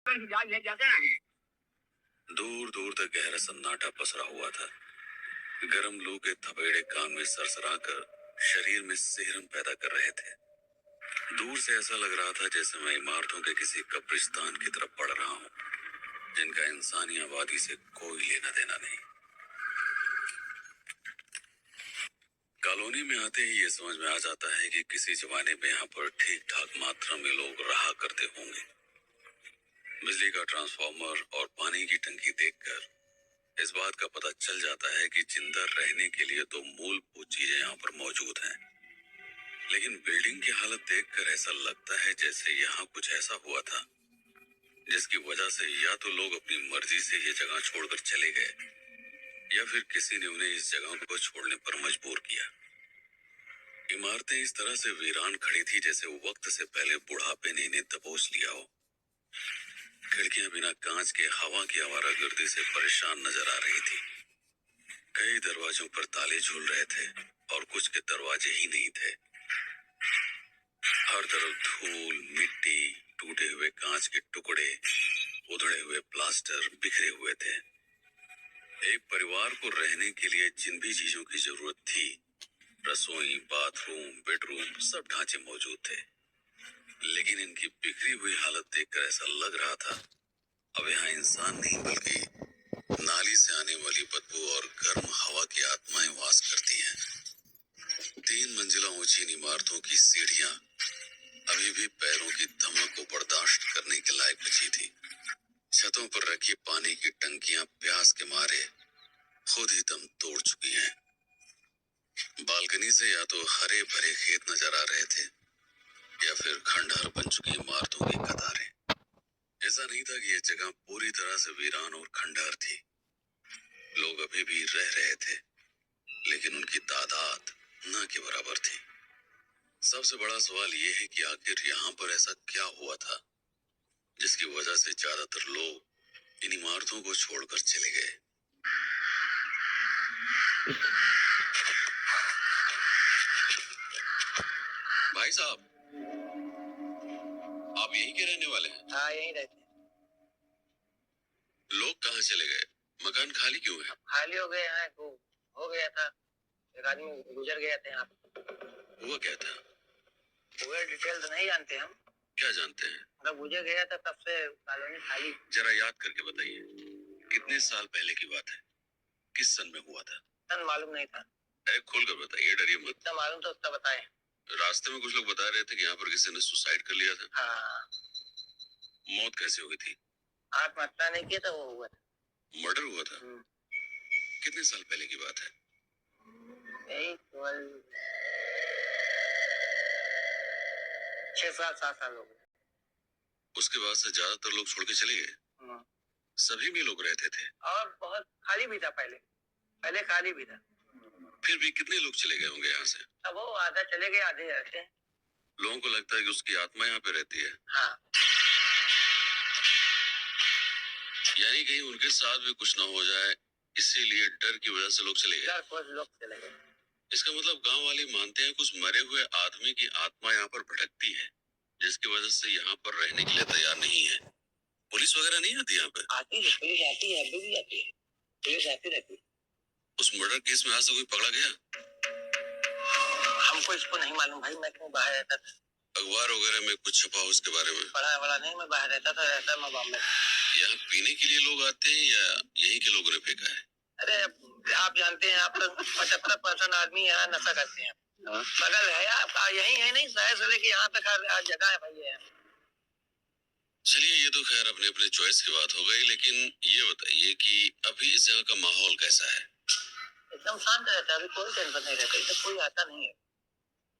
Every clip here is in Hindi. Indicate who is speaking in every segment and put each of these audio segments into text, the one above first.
Speaker 1: ले जाते हैं। दूर दूर तक गहरा सन्नाटा पसरा हुआ था। गर्म लू के थपेड़े कान में सरसरा कर शरीर में सिहरन पैदा कर रहे थे। दूर से ऐसा लग रहा था जैसे मैं इमारतों के किसी कब्रिस्तान की तरफ बढ़ रहा हूँ, जिनका इंसानी आबादी से कोई लेना देना नहीं। कॉलोनी में आते ही ये समझ में आ जाता है कि किसी जमाने में यहाँ पर ठीक ठाक मात्रा में लोग रहा करते होंगे। बिजली का ट्रांसफार्मर और पानी की टंकी देखकर इस बात का पता चल जाता है कि जिंदा रहने के लिए तो मूलभूत चीजें यहाँ पर मौजूद हैं। लेकिन बिल्डिंग की हालत देखकर ऐसा लगता है जैसे यहाँ कुछ ऐसा हुआ था जिसकी वजह से या तो लोग अपनी मर्जी से ये जगह छोड़कर चले गए या फिर किसी ने उन्हें इस जगह को छोड़ने पर मजबूर किया। इमारतें इस तरह से वीरान खड़ी थी जैसे वक्त से पहले बुढ़ापे ने इन्हें दबोच लिया हो। खिड़कियां बिना कांच के हवा की आवारागर्दी से परेशान नजर आ रही थी। कई दरवाजों पर ताले झूल रहे थे और कुछ के दरवाजे ही नहीं थे। हर तरफ धूल, मिट्टी, टूटे हुए कांच के टुकड़े, उधड़े हुए प्लास्टर बिखरे हुए थे। एक परिवार को रहने के लिए जिन भी चीजों की जरूरत थी, रसोई, बाथरूम, बेडरूम, सब ढांचे मौजूद थे। लेकिन इनकी बिखरी हुई हालत देखकर ऐसा लग रहा था अब यहाँ इंसान नहीं बल्कि नाली से आने वाली बदबू और गर्म हवा की आत्माएं वास करती हैं। 3 मंजिला ऊंची इन इमारतों की सीढ़ियां अभी भी पैरों की धमक को बर्दाश्त करने के लायक बची थी। छतों पर रखी पानी की टंकियां प्यास के मारे खुद ही दम तोड़ चुकी हैं। बालकनी से या तो हरे भरे खेत नजर आ रहे थे या फिर खंडहर बन चुकी इमारतों की कतारें। ऐसा नहीं था कि यह जगह पूरी तरह से वीरान और खंडहर थी। लोग अभी भी रह रहे थे, लेकिन उनकी तादाद न के बराबर थी। सबसे बड़ा सवाल यह है कि आखिर यहाँ पर ऐसा क्या हुआ था जिसकी वजह से ज्यादातर लोग इन इमारतों को छोड़कर चले गए। भाई साहब, आप यहीं के रहने वाले हैं?
Speaker 2: हाँ, यहीं रहते हैं।
Speaker 1: लोग कहाँ चले गए? मकान खाली क्यों है?
Speaker 2: खाली हो गए हैं, तो हो गया था, एक आदमी गुजर गया था यहाँ पे।
Speaker 1: हुआ क्या था?
Speaker 2: पूरे डिटेल तो नहीं जानते हम।
Speaker 1: क्या जानते हैं?
Speaker 2: मतलब गुजर गया था, तब से कॉलोनी खाली।
Speaker 1: जरा याद करके बताइए, कितने साल पहले की बात है? किस सन में हुआ था?
Speaker 2: सन मालूम नहीं था।
Speaker 1: अरे खोल कर बताइए, डरिए मत।
Speaker 2: इतना मालूम तो उसका बताए।
Speaker 1: रास्ते में कुछ लोग बता रहे थे कि यहाँ पर किसी ने सुसाइड कर लिया था।
Speaker 2: हाँ।
Speaker 1: मौत कैसे हुई थी?
Speaker 2: आत्महत्या नहीं किया था, वो हुआ था।
Speaker 1: मर्डर हुआ था? कितने साल पहले की बात है?
Speaker 2: यही 6 साल 7 साल हो गए।
Speaker 1: उसके बाद से ज्यादातर लोग छोड़ के चले गए? सभी में लोग रहते थे?
Speaker 2: और बहुत खाली भी था, पहले खाली भी था।
Speaker 1: फिर भी कितने लोग चले गए होंगे यहाँ से?
Speaker 2: अब वो आधा चले गए, आधे रहते हैं।
Speaker 1: लोगों को लगता है कि उसकी आत्मा यहाँ पे रहती है।
Speaker 2: हाँ।
Speaker 1: यानी कहीं उनके साथ भी कुछ ना हो जाए, इसीलिए डर की वजह से लोग चले गए।
Speaker 2: लोग चले गए।
Speaker 1: इसका मतलब गांव वाले मानते हैं कुछ मरे हुए आदमी की आत्मा यहाँ पर भटकती है, जिसकी वजह से यहाँ पर रहने के लिए तैयार नहीं है। पुलिस वगैरह नहीं आती यहाँ पे?
Speaker 2: आती है, पुलिस आती है, अभी भी आती है, पुलिस आती रहती है।
Speaker 1: उस मर्डर केस में आज से कोई पकड़ा गया?
Speaker 2: हमको इसको नहीं मालूम भाई, मैं क्यों बाहर रहता था।
Speaker 1: अखबार वगैरह में कुछ छपा हो उसके बारे में?
Speaker 2: पढ़ा वाला नहीं, मैं बाहर रहता मैं बॉम्बे।
Speaker 1: यहाँ पीने के लिए लोग आते हैं या यहीं के लोगों ने फेंका है?
Speaker 2: अरे आप जानते हैं, आप 75% आदमी यहाँ नशा करते हैं। बगल है आप, यही है नहीं, शहर से लेके यहाँ तक हर जगह है भाई।
Speaker 1: चलिए, ये तो खैर अपने अपने चॉइस की बात हो गई, लेकिन ये बताइए कि अभी इस जगह का माहौल कैसा है?
Speaker 2: एकदम शांत रहता है, अभी कोई टेंशन नहीं रहता, इधर कोई आता नहीं है।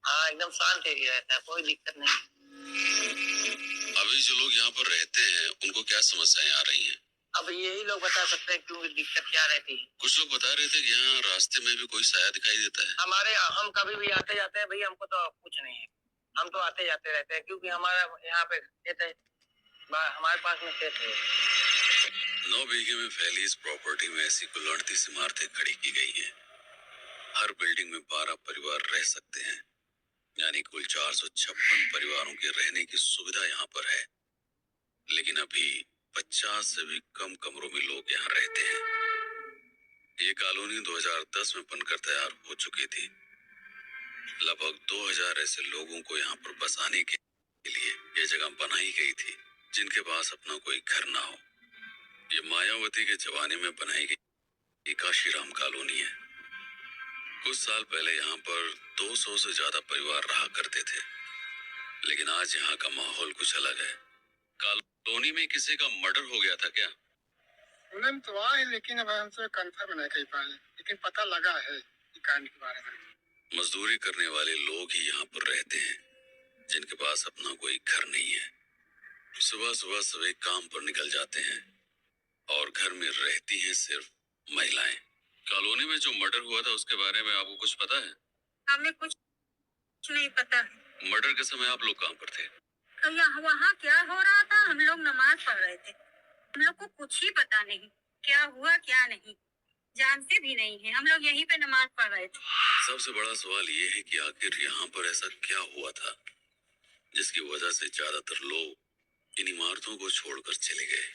Speaker 2: हाँ, एकदम शांत एरिया रहता है, कोई दिक्कत नहीं।
Speaker 1: अभी जो लोग यहाँ पर रहते हैं उनको क्या समस्याएं आ रही हैं?
Speaker 2: अब यही लोग बता सकते हैं क्यों दिक्कत क्या रहती है।
Speaker 1: कुछ लोग बता रहे थे कि यहाँ रास्ते में भी कोई साया दिखाई देता है।
Speaker 2: हम कभी भी आते जाते हैं भाई, हमको तो कुछ नहीं है, हम तो आते जाते रहते हैं, क्योंकि हमारा यहाँ पे खेत है, हमारे पास में खेत है।
Speaker 1: 9 बीघे में फैली इस प्रॉपर्टी में ऐसी कुल 38 इमारतें खड़ी की गई हैं। हर बिल्डिंग में 12 परिवार रह सकते हैं, यानी कुल 456 परिवारों के रहने की सुविधा यहाँ पर है। लेकिन अभी 50 से भी कम कमरों में लोग यहाँ रहते हैं। ये कॉलोनी 2010 में बनकर तैयार हो चुकी थी। लगभग 2000 ऐसे लोगों को यहाँ पर बसाने के लिए ये जगह बनाई गई थी जिनके पास अपना कोई घर ना हो। ये मायावती के जमाने में बनाई गई काशीराम कॉलोनी है। कुछ साल पहले यहाँ पर 200 से ज्यादा परिवार रहा करते थे, लेकिन आज यहाँ का माहौल कुछ अलग है। कॉलोनी में किसी का मर्डर हो गया था क्या?
Speaker 3: सुनने में तो आया है, लेकिन अब हमसे कंफर्म नहीं कह पाए, लेकिन पता लगा है कि कांड के बारे में।
Speaker 1: मजदूरी करने वाले लोग ही यहाँ पर रहते हैं जिनके पास अपना कोई घर नहीं है। सुबह सुबह सभी काम पर निकल जाते हैं और घर में रहती हैं सिर्फ महिलाएं। कॉलोनी में जो मर्डर हुआ था उसके बारे में आपको कुछ पता है?
Speaker 4: हमें कुछ नहीं पता है।
Speaker 1: मर्डर के समय आप लोग कहाँ पर थे?
Speaker 4: वहाँ क्या हो रहा था, हम लोग नमाज पढ़ रहे थे। हम लोग को कुछ ही पता नहीं क्या हुआ क्या नहीं, जानते भी नहीं है। हम लोग यहीं पे नमाज पढ़ रहे थे।
Speaker 1: सबसे बड़ा सवाल ये है कि आखिर यहाँ पर ऐसा क्या हुआ था जिसकी वजह से ज्यादातर लोग इन इमारतों को छोड़कर चले गए।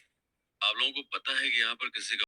Speaker 1: आप लोगों को पता है कि यहाँ पर किसी का